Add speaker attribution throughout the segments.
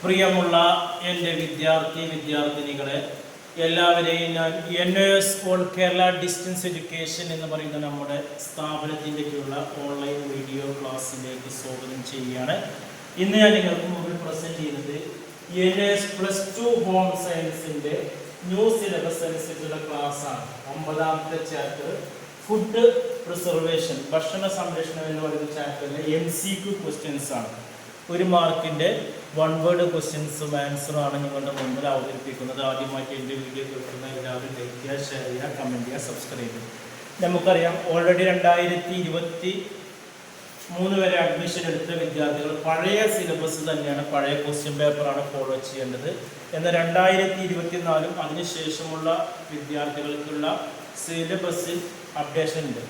Speaker 1: പ്രിയമുള്ള എൻ്റെ വിദ്യാർത്ഥിനികളെ, എല്ലാവരെയും ഞാൻ NOS all Kerala distance education എന്ന് പറയുന്ന നമ്മുടെ സ്ഥാപനത്തിൻ്റെ കീഴിലുള്ള ഓൺലൈൻ വീഡിയോ ക്ലാസ്സിലേക്ക് സ്വാഗതം ചെയ്യുകയാണ്. ഇന്ന് ഞാൻ നിങ്ങൾക്ക് മുമ്പിൽ പ്രസൻറ്റ് ചെയ്യുന്നത് NOS+2 ഹോം സയൻസിൻ്റെ ന്യൂ സിലബസ് അനുസരിച്ചുള്ള ക്ലാസ്സാണ്. 9ാമത്തെ ചാപ്റ്റർ ഫുഡ് പ്രിസർവേഷൻ, ഭക്ഷണ സംരക്ഷണം എന്ന് പറയുന്ന ചാപ്റ്ററിലെ MCQ ക്വസ്റ്റ്യൻസ് ആണ്. 1 മാർക്കിൻ്റെ 1 വേർഡ് ക്വസ്റ്റ്യൻസും ആൻസറും ആണ് നിങ്ങളുടെ മുമ്പിൽ അവതരിപ്പിക്കുന്നത്. ആദ്യമായിട്ട് എൻ്റെ വീഡിയോ കേൾക്കുന്ന എല്ലാവരും ലൈക്ക് ചെയ്യുക, ഷെയർ ചെയ്യുക, കമൻറ്റ് ചെയ്യുക, സബ്സ്ക്രൈബ് ചെയ്യുക. നമുക്കറിയാം ഓൾറെഡി 2023 വരെ അഡ്മിഷൻ എടുത്ത വിദ്യാർത്ഥികൾ പഴയ സിലബസ് തന്നെയാണ്, പഴയ ക്വസ്റ്റ്യൻ പേപ്പറാണ് ഫോളോ ചെയ്യേണ്ടത്. എന്നാൽ 2024 അതിനുശേഷമുള്ള വിദ്യാർത്ഥികൾക്കുള്ള സിലബസിൽ അപ്ഡേഷൻ ഉണ്ട്.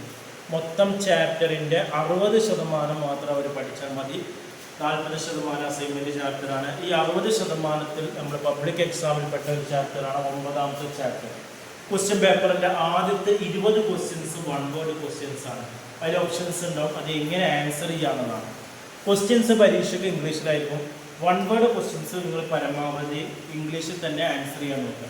Speaker 1: മൊത്തം ചാപ്റ്ററിൻ്റെ 60% മാത്രം അവർ പഠിച്ചാൽ മതി. 40% അസൈൻമെൻറ്റ് ചാപ്റ്ററാണ്. ഈ 60%ത്തിൽ നമ്മൾ പബ്ലിക് എക്സാമിൽപ്പെട്ട ഒരു ചാപ്റ്ററാണ് 9ാമത്തെ ചാപ്റ്റർ. ക്വസ്റ്റ്യൻ പേപ്പറിൻ്റെ ആദ്യത്തെ 20 ക്വസ്റ്റ്യൻസ് 1 വേർഡ് ക്വസ്റ്റ്യൻസ് ആണ്. അതിൽ ഓപ്ഷൻസ് ഉണ്ടാവും, അത് എങ്ങനെ ആൻസർ ചെയ്യാവുന്നതാണ്. ക്വസ്റ്റ്യൻസ് പരീക്ഷയ്ക്ക് ഇംഗ്ലീഷിലായിരിക്കും. 1 വേർഡ് ക്വസ്റ്റ്യൻസ് നിങ്ങൾ പരമാവധി ഇംഗ്ലീഷിൽ തന്നെ ആൻസർ ചെയ്യാൻ നോക്കുക.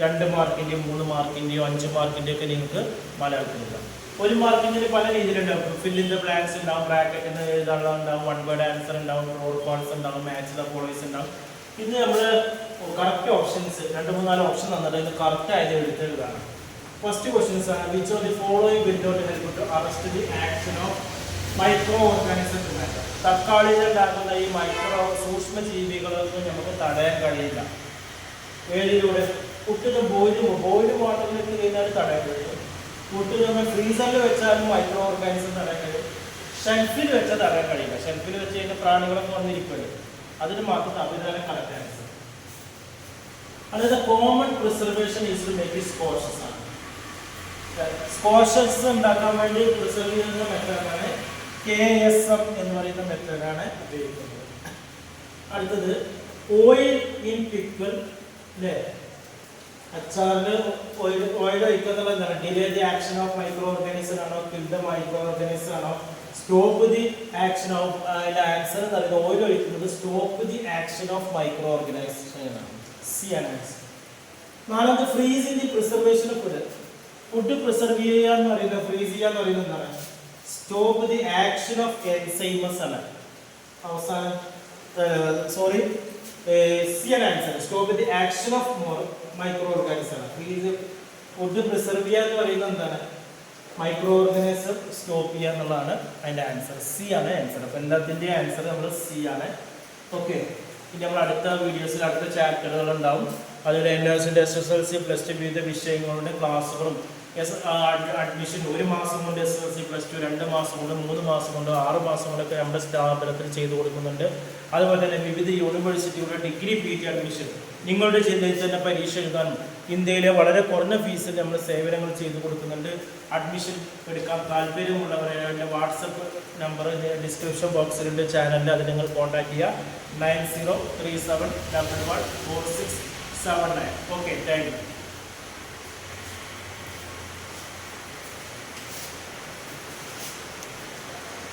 Speaker 1: 2 മാർക്കിൻ്റെയോ 3 മാർക്കിൻ്റെയോ 5 മാർക്കിൻ്റെയോ ഒക്കെ നിങ്ങൾക്ക് മലയാളത്തിലെഴുതാം. 1 മാർക്കിൻ്റെ പല രീതിയിലുണ്ടാവും. ഫിൽ ഇൻ ദ ബ്ലാങ്ക്സ് ഉണ്ടാവും, ബ്രാക്കറ്റിൽ എഴുതാനുള്ള ഉണ്ടാവും, 1 വേർഡ് ആൻസർ ഉണ്ടാവും, റോൾ കോൾസ് ഉണ്ടാവും, മാച്ച് ദ ഫോളോവേഴ്സ് ഉണ്ടാവും. ഇത് നമ്മൾ കറക്റ്റ് ഓപ്ഷൻസ് 2-3-4 ഓപ്ഷൻ തന്നിട്ട് ഇത് കറക്റ്റ് ആയത് എടുത്തെഴുതാണ്. ഫസ്റ്റ് ക്വസ്റ്റ്യൻസ് ആണ്, which of the following will not help to arrest the action of micro organism to matter. തക്കാളിയിൽ ഉണ്ടാക്കുന്ന ഈ മൈക്രോ സൂക്ഷ്മ ജീവികളൊന്നും നമുക്ക് തടയാൻ കഴിയില്ല. ഏതിലൂടെ? കുട്ടികൾ ബോയിലും വാട്ടറിലേക്ക് കഴിഞ്ഞാൽ തടയാൻ കഴിയും. ഫുഡ് നമ്മൾ ഫ്രീസറിൽ വെച്ചാലും മൈക്രോ ഓർഗാനിസം തടയാൻ കഴിയും. ഷെൽഫിൽ വെച്ചാൽ തടയാൻ കഴിയില്ല. ഷെൽഫിൽ വെച്ച് കഴിഞ്ഞാൽ പ്രാണികളൊക്കെ വന്നിരിക്കുമല്ലോ, അതിന് മാത്രം അഭിപ്രായം കറക്റ്റ് ആൻസർ. അതായത് common preservation is to make squashes ആണ്. സ്കോഷസ് ഉണ്ടാക്കാൻ വേണ്ടി പ്രിസർവ് ചെയ്യുന്ന മെത്തേഡാണ് KSM എന്ന് പറയുന്ന മെത്തേഡാണ് ഉപയോഗിക്കുന്നത്. അടുത്തത് ഓയിൽ ഇൻ പിക്കിൾ, അല്ലേ? അച്ചാറിൽ ഓയിൽ ഒഴിക്കുന്നത് എന്താണ്? Delay the action of micro organism ആണോ, കിൽ ദ മൈക്രോ ഓർഗാനിസം ആണോ, സ്റ്റോപ്പ് ദി ആക്ഷൻ ഓഫ്? അതിൻ്റെ ആൻസർ എന്ന് പറയുന്നത് ഓയിൽ ഒഴിക്കുന്നത് stop the action of micro organisation ആണ്. സി ആണ് ആൻസർ. 4ാമത് freeze in the preservation of food. Food preserve ചെയ്യുക എന്ന് പറയുന്നത്, ഫ്രീസ് ചെയ്യുക എന്ന് പറയുന്നത് എന്താണ്? Stop the action of enzymes ആണ്. അവസാനം സി ആണ് answer. Stop the action of micro organism ആണ്. ഫുഡ് പ്രിസർവ് ചെയ്യുക എന്ന് പറയുന്നത് എന്താണ്? മൈക്രോ ഓർഗാനിസം സ്റ്റോപ്പ് ചെയ്യുക എന്നുള്ളതാണ് അതിൻ്റെ ആൻസർ. സി ആണ് ആൻസർ. അപ്പോൾ എല്ലാത്തിൻ്റെ ആൻസർ നമ്മൾ സി ആണ്. ഓക്കെ, ഇനി നമ്മൾ അടുത്ത വീഡിയോസിൽ അടുത്ത ചാപ്റ്ററുകൾ ഉണ്ടാവും. അതിൽ NOSൻ്റെ SSLC +2 വിവിധ വിഷയങ്ങളുടെ ക്ലാസ്സുകളും അഡ്മിഷൻ 1 മാസം കൊണ്ട് SSLC +2, 2 മാസം കൊണ്ട്, 3 മാസം കൊണ്ട്, 6 മാസം കൊണ്ടൊക്കെ നമ്മുടെ സ്ഥാപനത്തിൽ ചെയ്തു കൊടുക്കുന്നുണ്ട്. അതുപോലെ തന്നെ വിവിധ യൂണിവേഴ്സിറ്റിയുടെ ഡിഗ്രി PG അഡ്മിഷൻ നിങ്ങളുടെ ജില്ലയിൽ തന്നെ പരീക്ഷ എഴുതാനും ഇന്ത്യയിലെ വളരെ കുറഞ്ഞ ഫീസിൽ നമ്മൾ സേവനങ്ങൾ ചെയ്തു കൊടുക്കുന്നുണ്ട്. അഡ്മിഷൻ എടുക്കാൻ താല്പര്യമുള്ളവരെ എൻ്റെ വാട്സപ്പ് നമ്പർ ഡിസ്ക്രിപ്ഷൻ ബോക്സിലുണ്ട്, ചാനലിൽ. അത് നിങ്ങൾ കോൺടാക്ട് ചെയ്യുക. 9037114679. Okay, thank you.